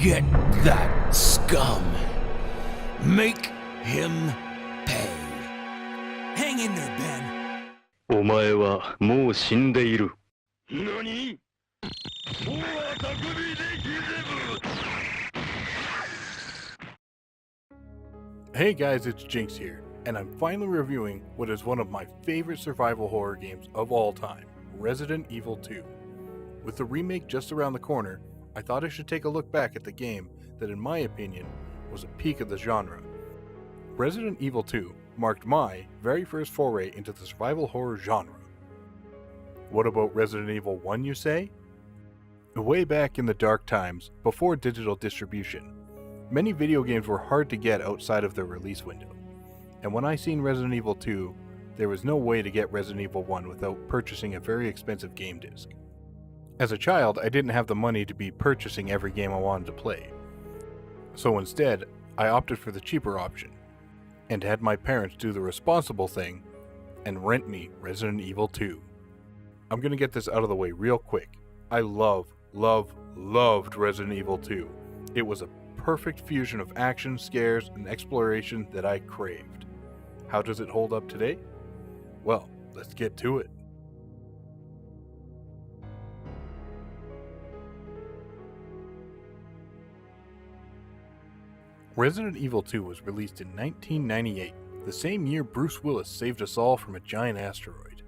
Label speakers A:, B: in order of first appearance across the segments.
A: Get that scum. Make him pay. Hang in there, Ben.
B: お前はもう死んでいる。何？もう匠でギゼブ。
C: Hey guys, it's Jinx here, and I'm finally reviewing what is one of my favorite survival horror games of all time, Resident Evil 2. With the remake just around the corner, I thought I should take a look back at the game that in my opinion was a peak of the genre. Resident Evil 2 marked my very first foray into the survival horror genre. What about Resident Evil 1, you say? Way back in the dark times, before digital distribution, many video games were hard to get outside of their release window, and when I seen Resident Evil 2, there was no way to get Resident Evil 1 without purchasing a very expensive game disc. As a child, I didn't have the money to be purchasing every game I wanted to play, so instead, I opted for the cheaper option, and had my parents do the responsible thing and rent me Resident Evil 2. I'm gonna get this out of the way real quick. I loved Resident Evil 2. It was a perfect fusion of action, scares, and exploration that I craved. How does it hold up today? Well, let's get to it. Resident Evil 2 was released in 1998, the same year Bruce Willis saved us all from a giant asteroid.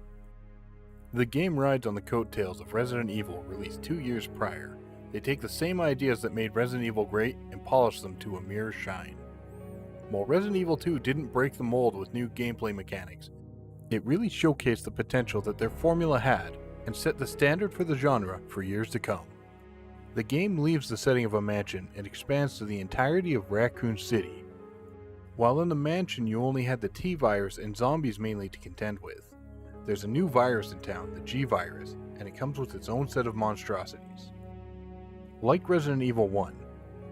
C: The game rides on the coattails of Resident Evil, released 2 years prior. They take the same ideas that made Resident Evil great and polish them to a mere shine. While Resident Evil 2 didn't break the mold with new gameplay mechanics, it really showcased the potential that their formula had and set the standard for the genre for years to come. The game leaves the setting of a mansion and expands to the entirety of Raccoon City. While in the mansion you only had the T-virus and zombies mainly to contend with, there's a new virus in town, the G-virus, and it comes with its own set of monstrosities. Like Resident Evil 1,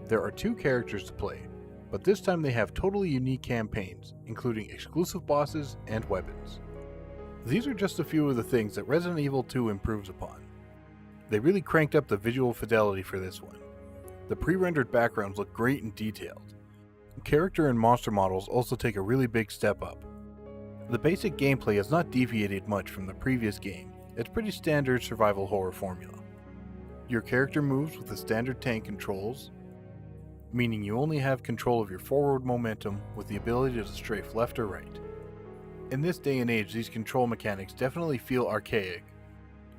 C: there are 2 characters to play, but this time they have totally unique campaigns, including exclusive bosses and weapons. These are just a few of the things that Resident Evil 2 improves upon. They really cranked up the visual fidelity for this one. The pre-rendered backgrounds look great and detailed. Character and monster models also take a really big step up. The basic gameplay has not deviated much from the previous game. It's pretty standard survival horror formula. Your character moves with the standard tank controls, meaning you only have control of your forward momentum with the ability to strafe left or right. In this day and age, these control mechanics definitely feel archaic.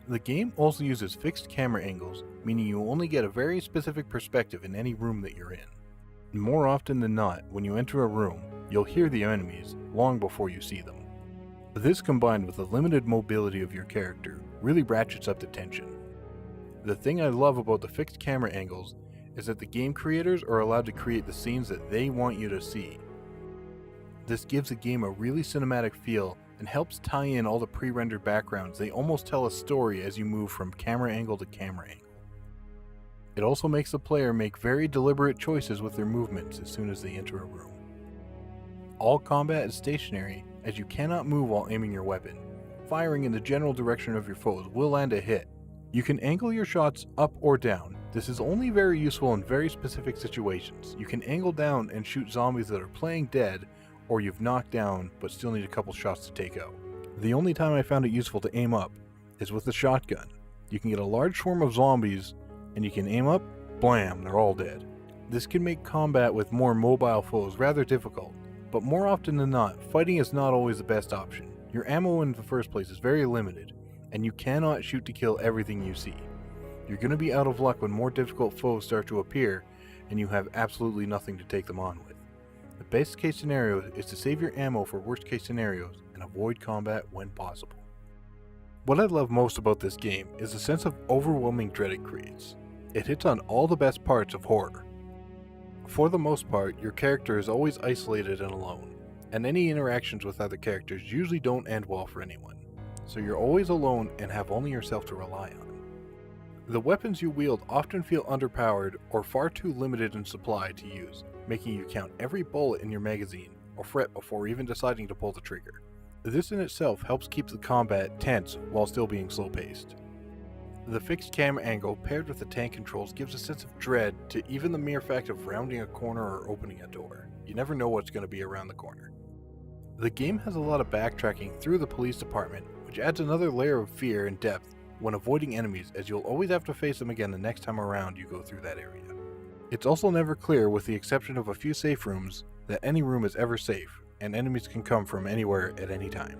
C: The game also uses fixed camera angles, meaning you only get a very specific perspective in any room that you're in. More often than not, when you enter a room, you'll hear the enemies long before you see them. This combined with the limited mobility of your character really ratchets up the tension. The thing I love about the fixed camera angles is that the game creators are allowed to create the scenes that they want you to see. This gives the game a really cinematic feel and helps tie in all the pre-rendered backgrounds. They almost tell a story as you move from camera angle to camera angle. It also makes the player make very deliberate choices with their movements as soon as they enter a room. All combat is stationary, as you cannot move while aiming your weapon. Firing in the general direction of your foes will land a hit. You can angle your shots up or down. This is only very useful in very specific situations. You can angle down and shoot zombies that are playing dead, or you've knocked down but still need a couple shots to take out. The only time I found it useful to aim up is with the shotgun. You can get a large swarm of zombies and you can aim up, blam, they're all dead. This can make combat with more mobile foes rather difficult, but more often than not, fighting is not always the best option. Your ammo in the first place is very limited, and you cannot shoot to kill everything you see. You're going to be out of luck when more difficult foes start to appear and you have absolutely nothing to take them on with. The best case scenario is to save your ammo for worst case scenarios and avoid combat when possible. What I love most about this game is the sense of overwhelming dread it creates. It hits on all the best parts of horror. For the most part, your character is always isolated and alone, and any interactions with other characters usually don't end well for anyone, so you're always alone and have only yourself to rely on. The weapons you wield often feel underpowered or far too limited in supply to use, making you count every bullet in your magazine or fret before even deciding to pull the trigger. This in itself helps keep the combat tense while still being slow-paced. The fixed camera angle paired with the tank controls gives a sense of dread to even the mere fact of rounding a corner or opening a door. You never know what's going to be around the corner. The game has a lot of backtracking through the police department, which adds another layer of fear and depth when avoiding enemies, as you'll always have to face them again the next time around you go through that area. It's also never clear, with the exception of a few safe rooms, that any room is ever safe, and enemies can come from anywhere at any time.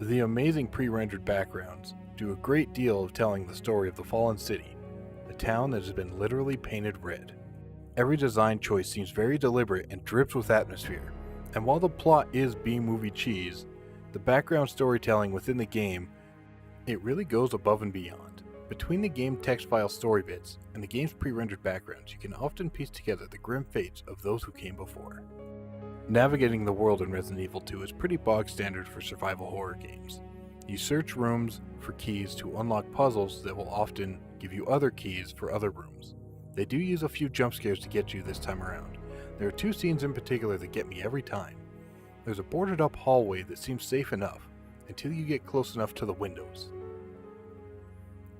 C: The amazing pre-rendered backgrounds do a great deal of telling the story of the fallen city, a town that has been literally painted red. Every design choice seems very deliberate and drips with atmosphere, and while the plot is B-movie cheese, the background storytelling within the game, it really goes above and beyond. Between the game text file story bits and the game's pre-rendered backgrounds, you can often piece together the grim fates of those who came before. Navigating the world in Resident Evil 2 is pretty bog standard for survival horror games. You search rooms for keys to unlock puzzles that will often give you other keys for other rooms. They do use a few jump scares to get you this time around. There are two scenes in particular that get me every time. There's a boarded up hallway that seems safe enough until you get close enough to the windows.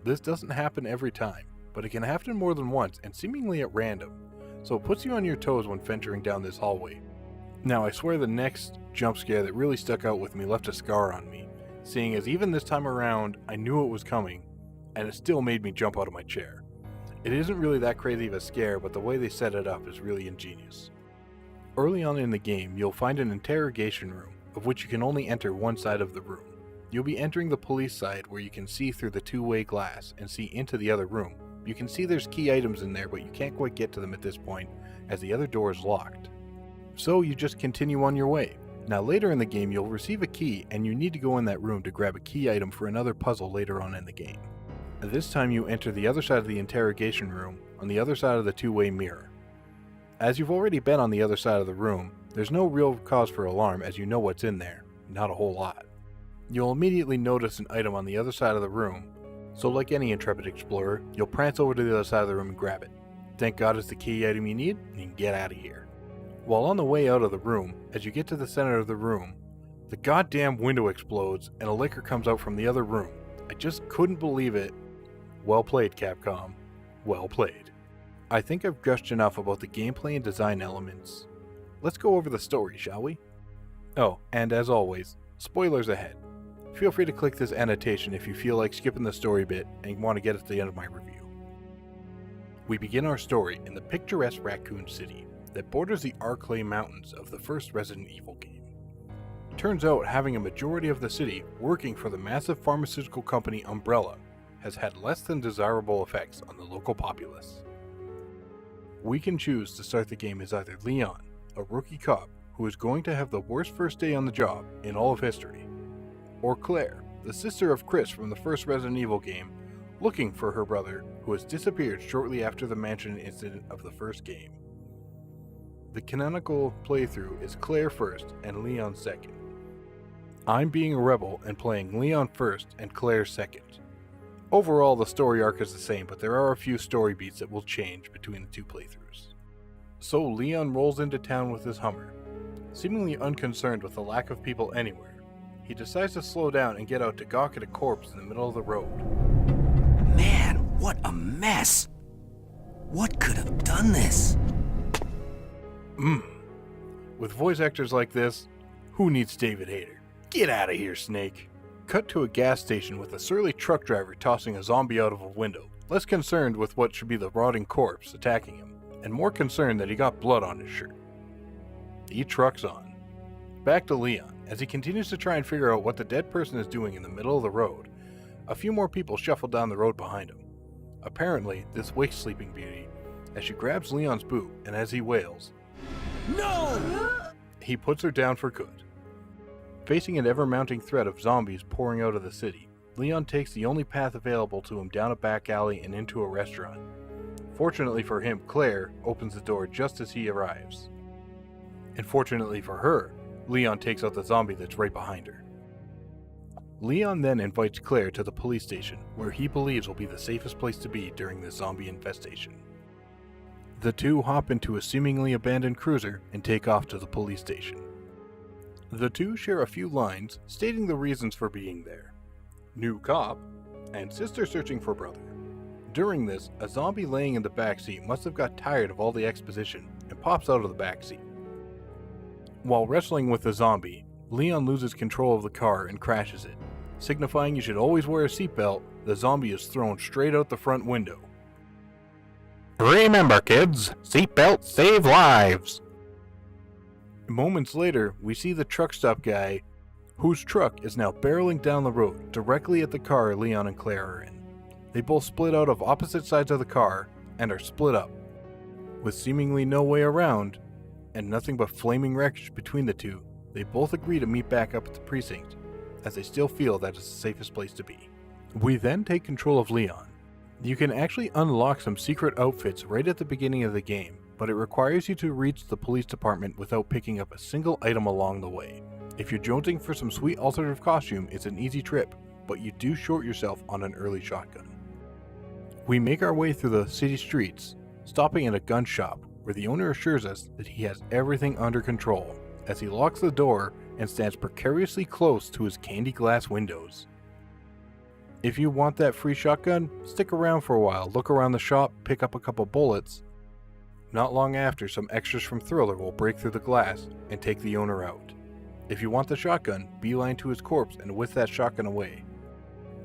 C: This doesn't happen every time, but it can happen more than once and seemingly at random, so it puts you on your toes when venturing down this hallway. Now I swear the next jump scare that really stuck out with me left a scar on me, seeing as even this time around I knew it was coming, and it still made me jump out of my chair. It isn't really that crazy of a scare, but the way they set it up is really ingenious. Early on in the game, you'll find an interrogation room, of which you can only enter one side of the room. You'll be entering the police side, where you can see through the two-way glass and see into the other room. You can see there's key items in there, but you can't quite get to them at this point, as the other door is locked. So you just continue on your way. Now later in the game, you'll receive a key, and you need to go in that room to grab a key item for another puzzle later on in the game. This time you enter the other side of the interrogation room, on the other side of the two-way mirror. As you've already been on the other side of the room, there's no real cause for alarm, as you know what's in there. Not a whole lot. You'll immediately notice an item on the other side of the room, so like any intrepid explorer, you'll prance over to the other side of the room and grab it. Thank God it's the key item you need, and you can get out of here. While on the way out of the room, as you get to the center of the room, the goddamn window explodes and a licker comes out from the other room. I just couldn't believe it. Well played, Capcom. Well played. I think I've gushed enough about the gameplay and design elements. Let's go over the story, shall we? Oh, and as always, spoilers ahead. Feel free to click this annotation if you feel like skipping the story bit and want to get at the end of my review. We begin our story in the picturesque Raccoon City that borders the Arklay Mountains of the first Resident Evil game. Turns out having a majority of the city working for the massive pharmaceutical company Umbrella has had less than desirable effects on the local populace. We can choose to start the game as either Leon, a rookie cop who is going to have the worst first day on the job in all of history, or Claire, the sister of Chris from the first Resident Evil game, looking for her brother who has disappeared shortly after the mansion incident of the first game. The canonical playthrough is Claire first and Leon second. I'm being a rebel and playing Leon first and Claire second. Overall, the story arc is the same, but there are a few story beats that will change between the two playthroughs. So Leon rolls into town with his Hummer. Seemingly unconcerned with the lack of people anywhere, he decides to slow down and get out to gawk at a corpse in the middle of the road.
A: Man, what a mess! What could have done this?
C: With voice actors like this, who needs David Hayter? Get out of here, Snake! Cut to a gas station with a surly truck driver tossing a zombie out of a window, less concerned with what should be the rotting corpse attacking him, and more concerned that he got blood on his shirt. He trucks on. Back to Leon, as he continues to try and figure out what the dead person is doing in the middle of the road. A few more people shuffle down the road behind him. Apparently, this wakes Sleeping Beauty, as she grabs Leon's boot, and as he wails, "No!" he puts her down for good. Facing an ever-mounting threat of zombies pouring out of the city, Leon takes the only path available to him down a back alley and into a restaurant. Fortunately for him, Claire opens the door just as he arrives. And fortunately for her, Leon takes out the zombie that's right behind her. Leon then invites Claire to the police station, where he believes will be the safest place to be during the zombie infestation. The two hop into a seemingly abandoned cruiser and take off to the police station. The two share a few lines stating the reasons for being there. New cop, and sister searching for brother. During this, a zombie laying in the backseat must have got tired of all the exposition and pops out of the backseat. While wrestling with the zombie, Leon loses control of the car and crashes it. Signifying you should always wear a seatbelt, the zombie is thrown straight out the front window.
D: Remember, kids, seatbelts save lives.
C: Moments later, we see the truck stop guy, whose truck is now barreling down the road directly at the car Leon and Claire are in. They both split out of opposite sides of the car and are split up. With seemingly no way around, and nothing but flaming wreckage between the two, they both agree to meet back up at the precinct, as they still feel that is the safest place to be. We then take control of Leon. You can actually unlock some secret outfits right at the beginning of the game, but it requires you to reach the police department without picking up a single item along the way. If you're jonesing for some sweet alternative costume, it's an easy trip, but you do short yourself on an early shotgun. We make our way through the city streets, stopping at a gun shop where the owner assures us that he has everything under control, as he locks the door and stands precariously close to his candy glass windows. If you want that free shotgun, stick around for a while, look around the shop, pick up a couple bullets. Not long after, some extras from Thriller will break through the glass and take the owner out. If you want the shotgun, beeline to his corpse and whisk that shotgun away.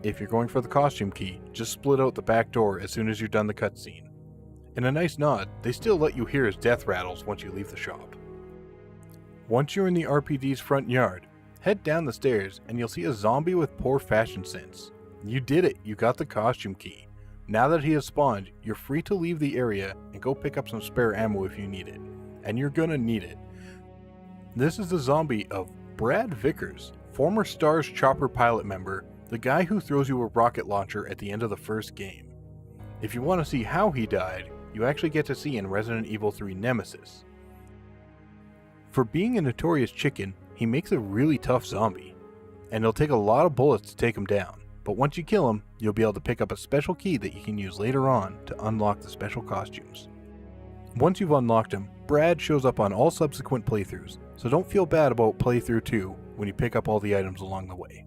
C: If you're going for the costume key, just split out the back door as soon as you're done the cutscene. In a nice nod, they still let you hear his death rattles once you leave the shop. Once you're in the RPD's front yard, head down the stairs and you'll see a zombie with poor fashion sense. You did it, you got the costume key. Now that he has spawned, you're free to leave the area and go pick up some spare ammo if you need it. And you're gonna need it. This is the zombie of Brad Vickers, former Stars Chopper pilot member, the guy who throws you a rocket launcher at the end of the first game. If you want to see how he died, you actually get to see in Resident Evil 3 Nemesis. For being a notorious chicken, he makes a really tough zombie, and it'll take a lot of bullets to take him down. But once you kill him, you'll be able to pick up a special key that you can use later on to unlock the special costumes. Once you've unlocked him, Brad shows up on all subsequent playthroughs, so don't feel bad about playthrough 2 when you pick up all the items along the way.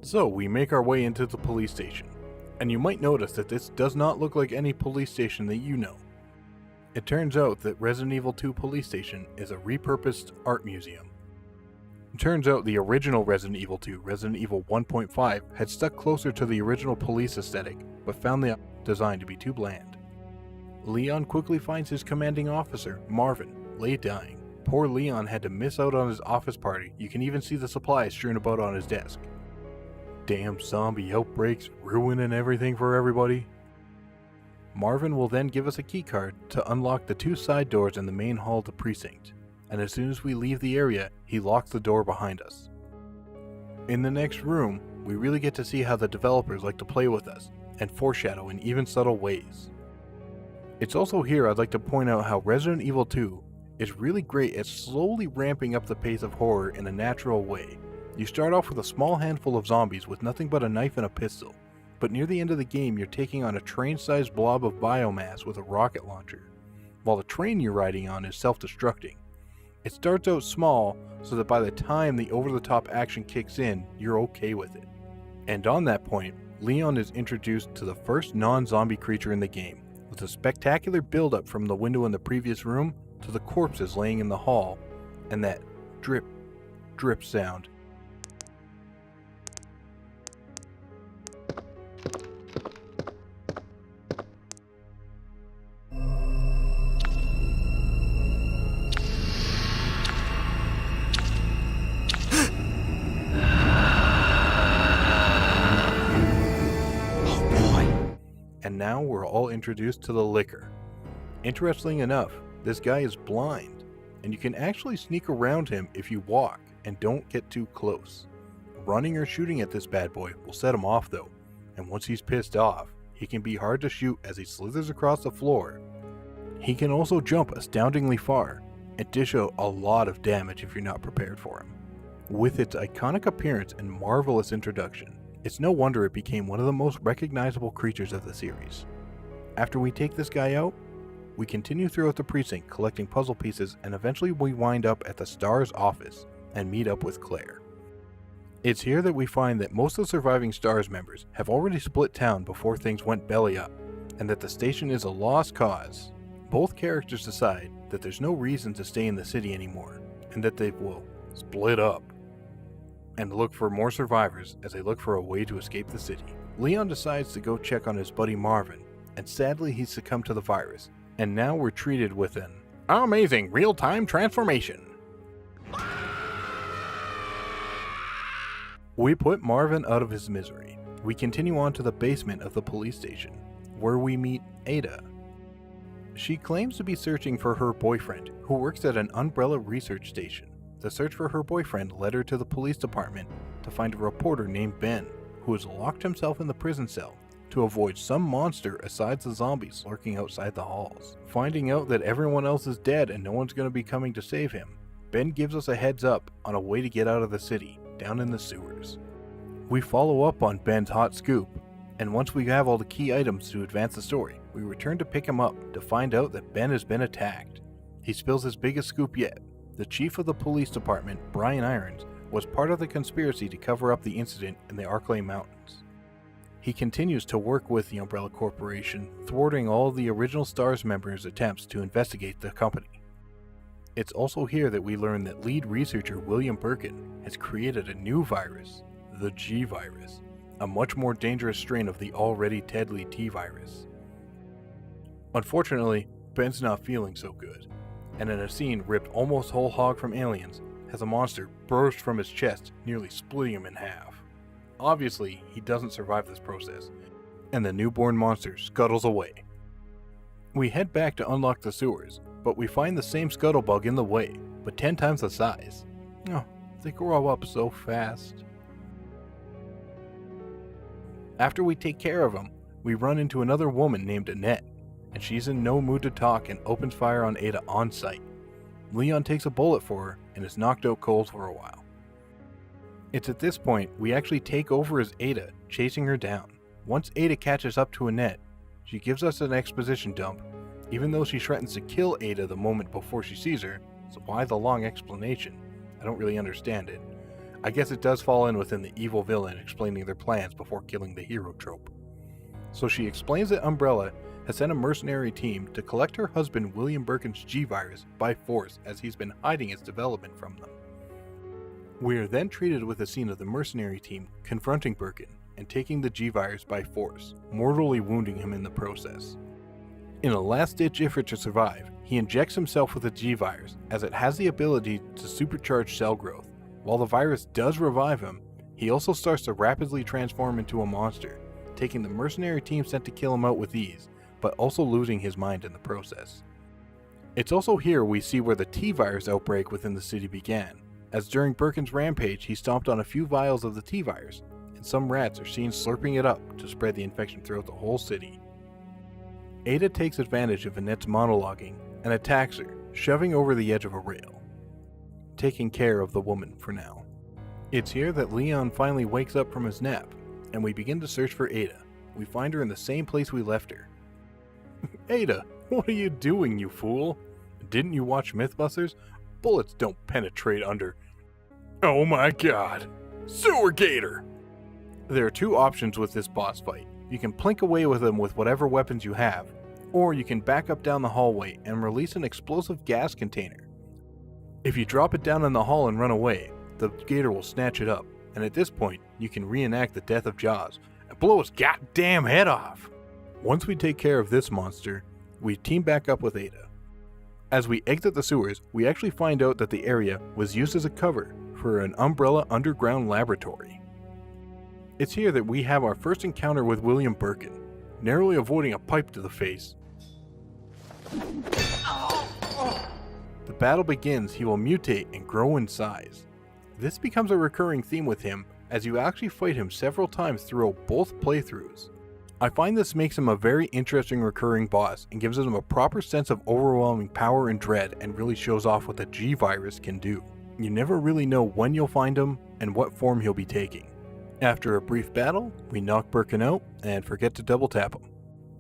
C: So we make our way into the police station, and you might notice that this does not look like any police station that you know. It turns out that Resident Evil 2 Police Station is a repurposed art museum. It turns out the original Resident Evil 2, Resident Evil 1.5, had stuck closer to the original police aesthetic, but found the design to be too bland. Leon quickly finds his commanding officer, Marvin, lay dying. Poor Leon had to miss out on his office party. You can even see the supplies strewn about on his desk. Damn zombie outbreaks ruining everything for everybody. Marvin will then give us a keycard to unlock the 2 side doors in the main hall of the precinct, and as soon as we leave the area, he locks the door behind us. In the next room, we really get to see how the developers like to play with us, and foreshadow in even subtle ways. It's also here I'd like to point out how Resident Evil 2 is really great at slowly ramping up the pace of horror in a natural way. You start off with a small handful of zombies with nothing but a knife and a pistol, but near the end of the game you're taking on a train-sized blob of biomass with a rocket launcher, while the train you're riding on is self-destructing. It starts out small so that by the time the over-the-top action kicks in, you're okay with it. And on that point, Leon is introduced to the first non-zombie creature in the game, with a spectacular build-up from the window in the previous room to the corpses laying in the hall, and that drip, drip sound. And now we're all introduced to the liquor. Interestingly enough, this guy is blind, and you can actually sneak around him if you walk and don't get too close. Running or shooting at this bad boy will set him off though, and once he's pissed off, he can be hard to shoot as he slithers across the floor. He can also jump astoundingly far, and dish out a lot of damage if you're not prepared for him. With its iconic appearance and marvelous introduction, it's no wonder it became one of the most recognizable creatures of the series. After we take this guy out, we continue throughout the precinct collecting puzzle pieces, and eventually we wind up at the Star's office and meet up with Claire. It's here that we find that most of the surviving STARS members have already split town before things went belly up, and that the station is a lost cause. Both characters decide that there's no reason to stay in the city anymore, and that they will split up and look for more survivors as they look for a way to escape the city. Leon decides to go check on his buddy Marvin, and sadly he succumbed to the virus, and now we're treated with an amazing real-time transformation. We put Marvin out of his misery. We continue on to the basement of the police station, where we meet Ada. She claims to be searching for her boyfriend, who works at an Umbrella research station. The search for her boyfriend led her to the police department to find a reporter named Ben, who has locked himself in the prison cell to avoid some monster aside the zombies lurking outside the halls. Finding out that everyone else is dead and no one's going to be coming to save him, Ben gives us a heads up on a way to get out of the city, down in the sewers. We follow up on Ben's hot scoop, and once we have all the key items to advance the story, we return to pick him up to find out that Ben has been attacked. He spills his biggest scoop yet. The chief of the police department, Brian Irons, was part of the conspiracy to cover up the incident in the Arklay Mountains. He continues to work with the Umbrella Corporation, thwarting all of the original STARS members' attempts to investigate the company. It's also here that we learn that lead researcher William Birkin has created a new virus, the G virus, a much more dangerous strain of the already deadly T virus. Unfortunately, Ben's not feeling so good, and in a scene ripped almost whole hog from aliens, has a monster burst from his chest, nearly splitting him in half. Obviously, he doesn't survive this process, and the newborn monster scuttles away. We head back to unlock the sewers, but we find the same scuttlebug in the way, but 10 times the size. Oh, they grow up so fast. After we take care of him, we run into another woman named Annette, and she's in no mood to talk and opens fire on Ada on sight. Leon takes a bullet for her and is knocked out cold for a while. It's at this point we actually take over as Ada, chasing her down. Once Ada catches up to Annette, she gives us an exposition dump, even though she threatens to kill Ada the moment before she sees her, so why the long explanation? I don't really understand it. I guess it does fall in within the evil villain explaining their plans before killing the hero trope. So she explains that Umbrella has sent a mercenary team to collect her husband William Birkin's G-Virus by force as he's been hiding its development from them. We are then treated with a scene of the mercenary team confronting Birkin and taking the G-Virus by force, mortally wounding him in the process. In a last-ditch effort to survive, he injects himself with the G-Virus as it has the ability to supercharge cell growth. While the virus does revive him, he also starts to rapidly transform into a monster, taking the mercenary team sent to kill him out with ease, but also losing his mind in the process. It's also here we see where the T-Virus outbreak within the city began, as during Birkin's rampage he stomped on a few vials of the T-Virus, and some rats are seen slurping it up to spread the infection throughout the whole city. Ada takes advantage of Annette's monologuing and attacks her, shoving over the edge of a rail, taking care of the woman for now. It's here that Leon finally wakes up from his nap, and we begin to search for Ada. We find her in the same place we left her. Ada, what are you doing, you fool? Didn't you watch Mythbusters? Bullets don't penetrate under... Oh my god! Sewer Gator! There are two options with this boss fight. You can plink away with him with whatever weapons you have, or you can back up down the hallway and release an explosive gas container. If you drop it down in the hall and run away, the Gator will snatch it up, and at this point, you can reenact the death of Jaws and blow his goddamn head off. Once we take care of this monster, we team back up with Ada. As we exit the sewers, we actually find out that the area was used as a cover for an Umbrella underground laboratory. It's here that we have our first encounter with William Birkin, narrowly avoiding a pipe to the face. The battle begins, he will mutate and grow in size. This becomes a recurring theme with him as you actually fight him several times throughout both playthroughs. I find this makes him a very interesting recurring boss and gives him a proper sense of overwhelming power and dread and really shows off what the G-Virus can do. You never really know when you'll find him and what form he'll be taking. After a brief battle, we knock Birkin out and forget to double tap him.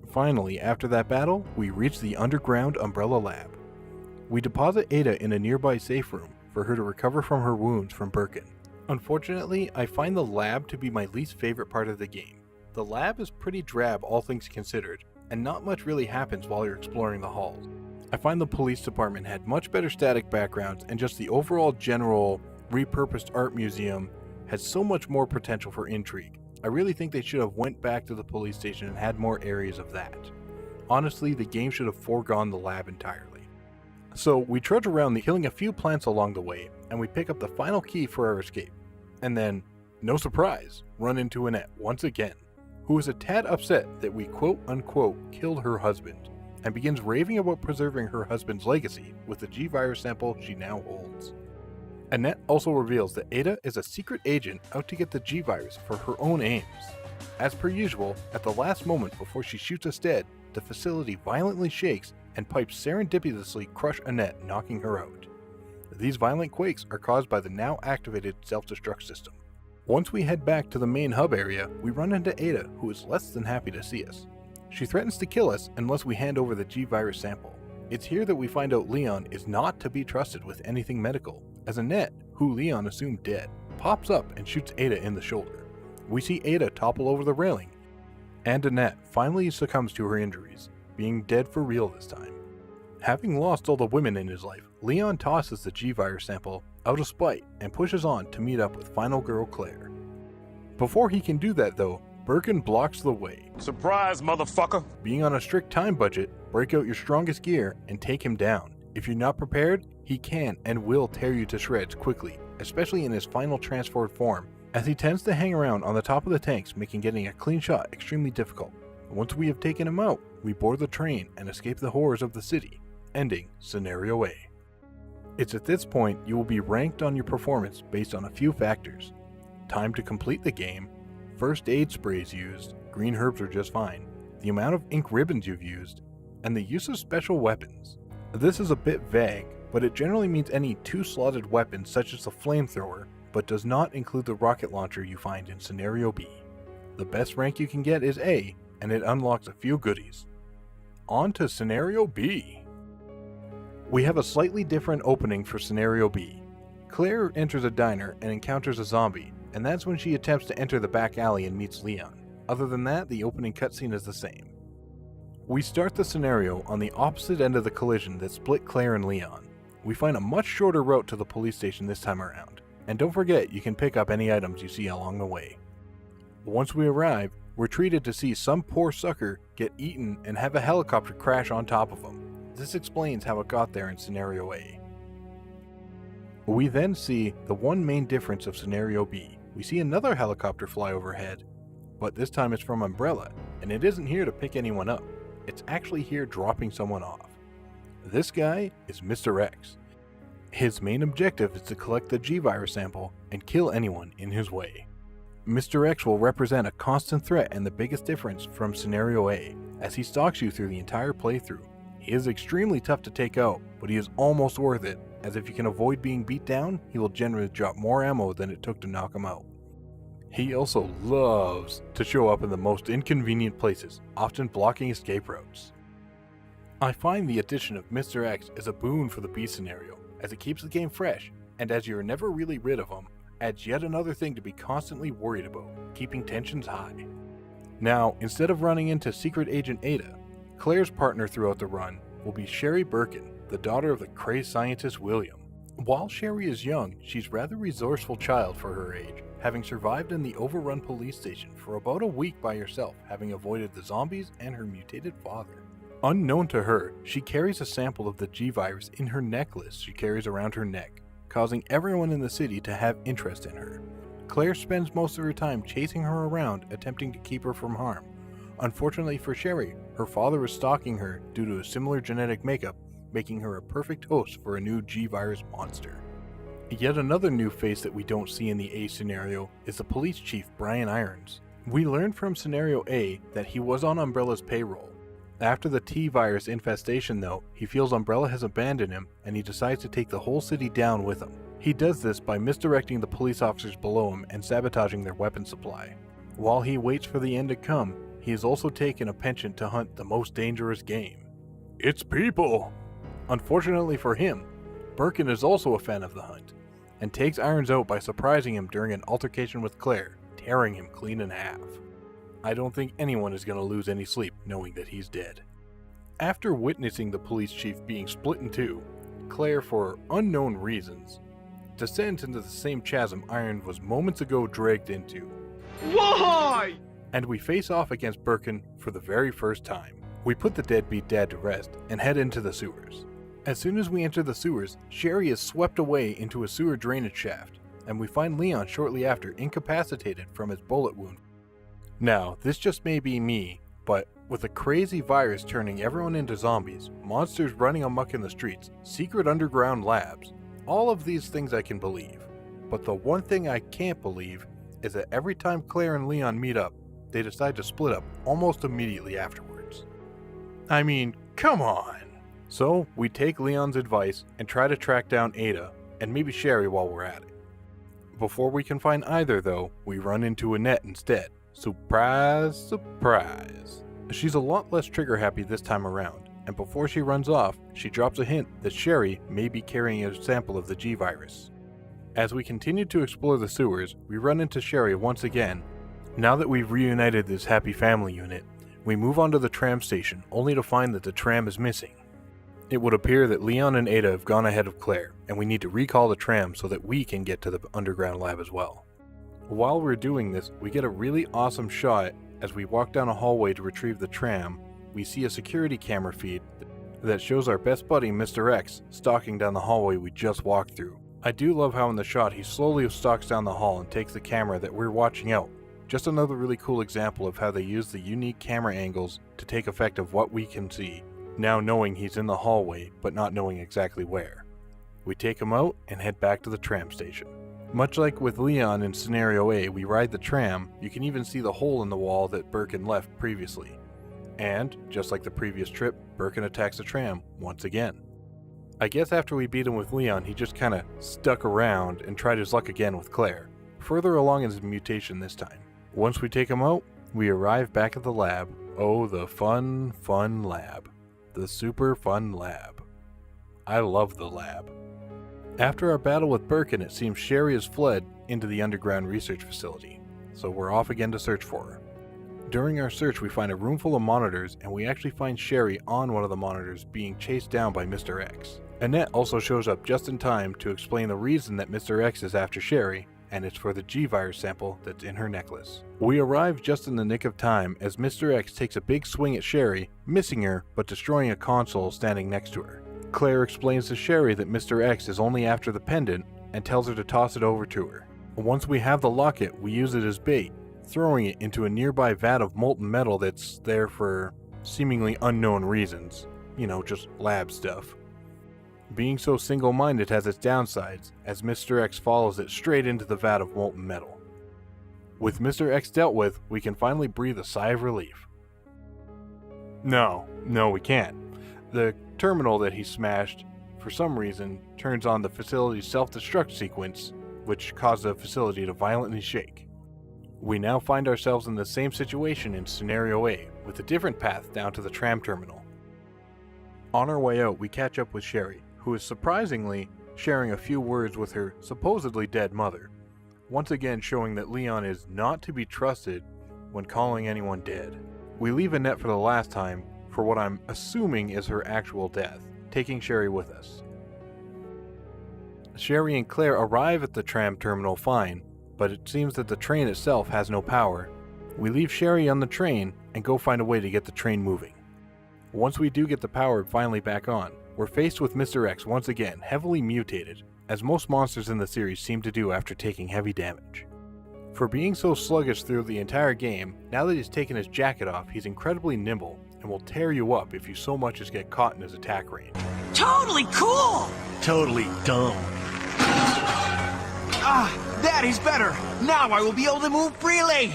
C: Finally, after that battle, we reach the underground Umbrella lab. We deposit Ada in a nearby safe room for her to recover from her wounds from Birkin. Unfortunately, I find the lab to be my least favorite part of the game. The lab is pretty drab, all things considered, and not much really happens while you're exploring the halls. I find the police department had much better static backgrounds, and just the overall general repurposed art museum has so much more potential for intrigue. I really think they should have went back to the police station and had more areas of that. Honestly, the game should have foregone the lab entirely. So we trudge around killing a few plants along the way, and we pick up the final key for our escape. And then, no surprise, run into Annette once again, who is a tad upset that we quote-unquote killed her husband, and begins raving about preserving her husband's legacy with the G-Virus sample she now holds. Annette also reveals that Ada is a secret agent out to get the G-Virus for her own aims. As per usual, at the last moment before she shoots us dead, the facility violently shakes and pipes serendipitously crush Annette, knocking her out. These violent quakes are caused by the now activated self-destruct system. Once we head back to the main hub area, we run into Ada, who is less than happy to see us. She threatens to kill us unless we hand over the G-Virus sample. It's here that we find out Leon is not to be trusted with anything medical, as Annette, who Leon assumed dead, pops up and shoots Ada in the shoulder. We see Ada topple over the railing, and Annette finally succumbs to her injuries, being dead for real this time. Having lost all the women in his life, Leon tosses the G-Virus sample out of spite and pushes on to meet up with final girl Claire. Before he can do that though, Birkin blocks the way.
E: Surprise, motherfucker!
C: Being on a strict time budget, break out your strongest gear and take him down. If you're not prepared, he can and will tear you to shreds quickly, especially in his final transformed form, as he tends to hang around on the top of the tanks, making getting a clean shot extremely difficult. Once we have taken him out, we board the train and escape the horrors of the city, ending Scenario A. It's at this point you will be ranked on your performance based on a few factors: time to complete the game, first aid sprays used, green herbs are just fine, the amount of ink ribbons you've used, and the use of special weapons. This is a bit vague, but it generally means any two-slotted weapons such as the flamethrower, but does not include the rocket launcher you find in Scenario B. The best rank you can get is A, and it unlocks a few goodies. On to Scenario B. We have a slightly different opening for Scenario B. Claire enters a diner and encounters a zombie, and that's when she attempts to enter the back alley and meets Leon. Other than that, the opening cutscene is the same. We start the scenario on the opposite end of the collision that split Claire and Leon. We find a much shorter route to the police station this time around, and don't forget you can pick up any items you see along the way. Once we arrive, we're treated to see some poor sucker get eaten and have a helicopter crash on top of him. This explains how it got there in Scenario A. We then see the one main difference of Scenario B. We see another helicopter fly overhead, but this time it's from Umbrella, and it isn't here to pick anyone up. It's actually here dropping someone off. This guy is Mr. X. His main objective is to collect the G-Virus sample and kill anyone in his way. Mr. X will represent a constant threat and the biggest difference from Scenario A, as he stalks you through the entire playthrough. He is extremely tough to take out, but he is almost worth it, as if you can avoid being beat down, he will generally drop more ammo than it took to knock him out. He also loves to show up in the most inconvenient places, often blocking escape routes. I find the addition of Mr. X as a boon for the B scenario, as it keeps the game fresh, and as you're never really rid of him, adds yet another thing to be constantly worried about, keeping tensions high. Now, instead of running into Secret Agent Ada, Claire's partner throughout the run will be Sherry Birkin, the daughter of the crazed scientist William. While Sherry is young, she's a rather resourceful child for her age, having survived in the overrun police station for about a week by herself, having avoided the zombies and her mutated father. Unknown to her, she carries a sample of the G-Virus in her necklace she carries around her neck, causing everyone in the city to have interest in her. Claire spends most of her time chasing her around, attempting to keep her from harm. Unfortunately for Sherry, her father is stalking her due to a similar genetic makeup, making her a perfect host for a new G-Virus monster. Yet another new face that we don't see in the A scenario is the police chief Brian Irons. We learned from Scenario A that he was on Umbrella's payroll. After the T-Virus infestation though, he feels Umbrella has abandoned him and he decides to take the whole city down with him. He does this by misdirecting the police officers below him and sabotaging their weapon supply. While he waits for the end to come, he has also taken a penchant to hunt the most dangerous game. It's people! Unfortunately for him, Birkin is also a fan of the hunt. and takes Irons out by surprising him during an altercation with Claire, tearing him clean in half. I don't think anyone is going to lose any sleep knowing that he's dead. After witnessing the police chief being split in two, Claire, for unknown reasons, descends into the same chasm Irons was moments ago dragged into.
E: Why?
C: And we face off against Birkin for the very first time. We put the deadbeat dad to rest and head into the sewers. As soon as we enter the sewers, Sherry is swept away into a sewer drainage shaft, and we find Leon shortly after incapacitated from his bullet wound. Now, this just may be me, but with a crazy virus turning everyone into zombies, monsters running amok in the streets, secret underground labs, all of these things I can believe. But the one thing I can't believe is that every time Claire and Leon meet up, they decide to split up almost immediately afterwards. I mean, come on! So, we take Leon's advice and try to track down Ada, and maybe Sherry while we're at it. Before we can find either though, we run into Annette instead. Surprise, surprise. She's a lot less trigger happy this time around, and before she runs off, she drops a hint that Sherry may be carrying a sample of the G-Virus. As we continue to explore the sewers, we run into Sherry once again. Now that we've reunited this happy family unit, we move on to the tram station, only to find that the tram is missing. It would appear that Leon and Ada have gone ahead of Claire, and we need to recall the tram so that we can get to the underground lab as well. While we're doing this, we get a really awesome shot. As we walk down a hallway to retrieve the tram, we see a security camera feed that shows our best buddy Mr. X stalking down the hallway we just walked through. I do love how in the shot he slowly stalks down the hall and takes the camera that we're watching out. Just another really cool example of how they use the unique camera angles to take effect of what we can see, now knowing he's in the hallway but not knowing exactly where. We take him out and head back to the tram station. Much like with Leon in Scenario A, we ride the tram. You can even see the hole in the wall that Birkin left previously. And, just like the previous trip, Birkin attacks the tram once again. I guess after we beat him with Leon, he just kinda stuck around and tried his luck again with Claire, further along in his mutation this time. Once we take him out, we arrive back at the lab. Oh, the fun, fun lab. The super fun lab. I love the lab. After our battle with Birkin, it seems Sherry has fled into the underground research facility, so we're off again to search for her. During our search, we find a room full of monitors, and we actually find Sherry on one of the monitors being chased down by Mr. X. Annette also shows up just in time to explain the reason that Mr. X is after Sherry, and it's for the G-Virus sample that's in her necklace. We arrive just in the nick of time as Mr. X takes a big swing at Sherry, missing her but destroying a console standing next to her. Claire explains to Sherry that Mr. X is only after the pendant and tells her to toss it over to her. Once we have the locket, we use it as bait, throwing it into a nearby vat of molten metal that's there for seemingly unknown reasons. You know, just lab stuff. Being so single-minded has its downsides, as Mr. X follows it straight into the vat of molten metal. With Mr. X dealt with, we can finally breathe a sigh of relief. No, we can't. The terminal that he smashed, for some reason, turns on the facility's self-destruct sequence, which caused the facility to violently shake. We now find ourselves in the same situation in Scenario A, with a different path down to the tram terminal. On our way out, we catch up with Sherry, who is surprisingly sharing a few words with her supposedly dead mother, once again showing that Leon is not to be trusted when calling anyone dead. We leave Annette for the last time, for what I'm assuming is her actual death, taking Sherry with us. Sherry and Claire arrive at the tram terminal fine, but it seems that the train itself has no power. We leave Sherry on the train and go find a way to get the train moving. Once we do get the power finally back on, we're faced with Mr. X once again, heavily mutated, as most monsters in the series seem to do after taking heavy damage. For being so sluggish through the entire game, now that he's taken his jacket off, he's incredibly nimble, and will tear you up if you so much as get caught in his attack range.
A: Totally cool!
E: Totally dumb. That is better! Now I will be able to move freely!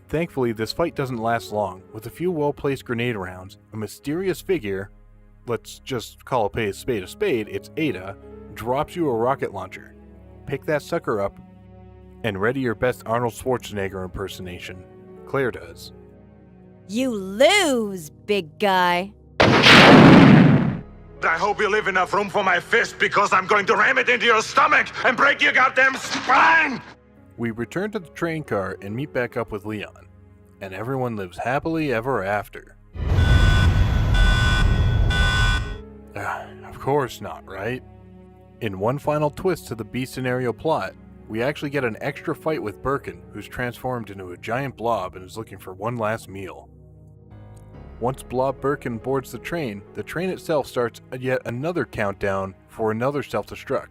C: Thankfully, this fight doesn't last long. With a few well-placed grenade rounds, a mysterious figure, let's just call a spade, it's Ada, drops you a rocket launcher. Pick that sucker up, and ready your best Arnold Schwarzenegger impersonation. Claire does.
F: You lose, big guy. I hope you leave enough room for my fist because I'm going to ram it into your stomach and break your goddamn spine!
C: We return to the train car and meet back up with Leon, and everyone lives happily ever after. Of course not, right? In one final twist to the B scenario plot, we actually get an extra fight with Birkin, who's transformed into a giant blob and is looking for one last meal. Once Blob Birkin boards the train itself starts yet another countdown for another self-destruct.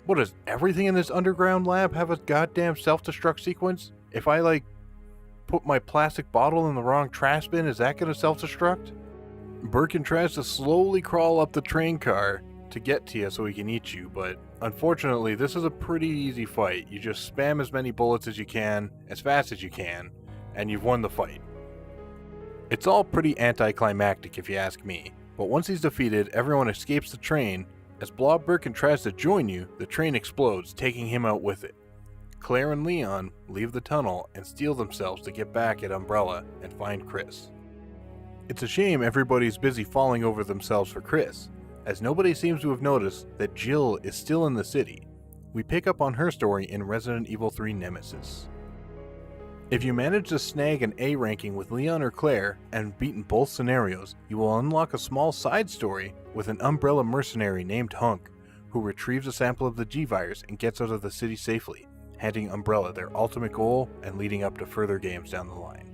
C: What, does everything in this underground lab have a goddamn self-destruct sequence? If I, put my plastic bottle in the wrong trash bin, is that gonna self-destruct? Birkin tries to slowly crawl up the train car to get to you so he can eat you, but unfortunately this is a pretty easy fight. You just spam as many bullets as you can, as fast as you can, and you've won the fight. It's all pretty anticlimactic if you ask me, but once he's defeated, everyone escapes the train. As Blob Birkin tries to join you, the train explodes, taking him out with it. Claire and Leon leave the tunnel and steel themselves to get back at Umbrella and find Chris. It's a shame everybody's busy falling over themselves for Chris, as nobody seems to have noticed that Jill is still in the city. We pick up on her story in Resident Evil 3 Nemesis. If you manage to snag an A ranking with Leon or Claire and beaten both scenarios, you will unlock a small side story with an Umbrella mercenary named Hunk, who retrieves a sample of the G-Virus and gets out of the city safely, handing Umbrella their ultimate goal and leading up to further games down the line.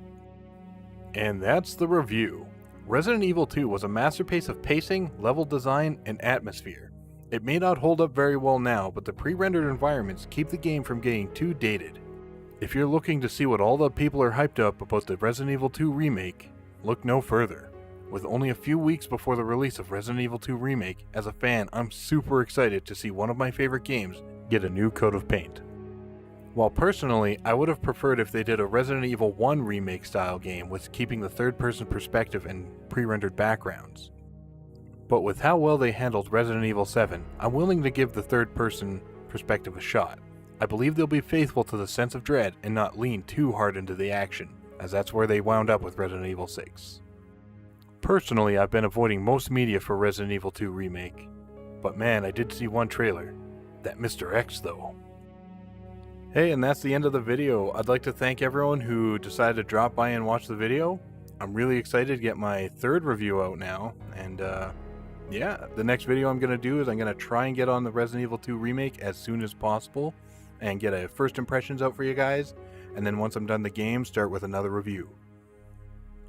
C: And that's the review. Resident Evil 2 was a masterpiece of pacing, level design, and atmosphere. It may not hold up very well now, but the pre-rendered environments keep the game from getting too dated. If you're looking to see what all the people are hyped up about the Resident Evil 2 remake, look no further. With only a few weeks before the release of Resident Evil 2 Remake, as a fan, I'm super excited to see one of my favorite games get a new coat of paint. While personally, I would have preferred if they did a Resident Evil 1 remake style game with keeping the third-person perspective and pre-rendered backgrounds. But with how well they handled Resident Evil 7, I'm willing to give the third-person perspective a shot. I believe they'll be faithful to the sense of dread and not lean too hard into the action, as that's where they wound up with Resident Evil 6. Personally, I've been avoiding most media for Resident Evil 2 Remake, but man, I did see one trailer. That Mr. X though. Hey, and that's the end of the video. I'd like to thank everyone who decided to drop by and watch the video. I'm really excited to get my third review out now, and yeah, the next video I'm going to do is I'm going to try and get on the Resident Evil 2 Remake as soon as possible, and get a first impressions out for you guys, and then once I'm done the game, start with another review.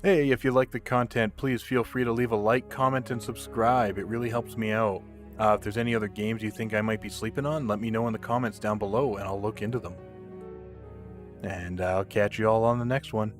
C: Hey, if you like the content, please feel free to leave a like, comment, and subscribe. It really helps me out. If there's any other games you think I might be sleeping on, let me know in the comments down below and I'll look into them. And I'll catch you all on the next one.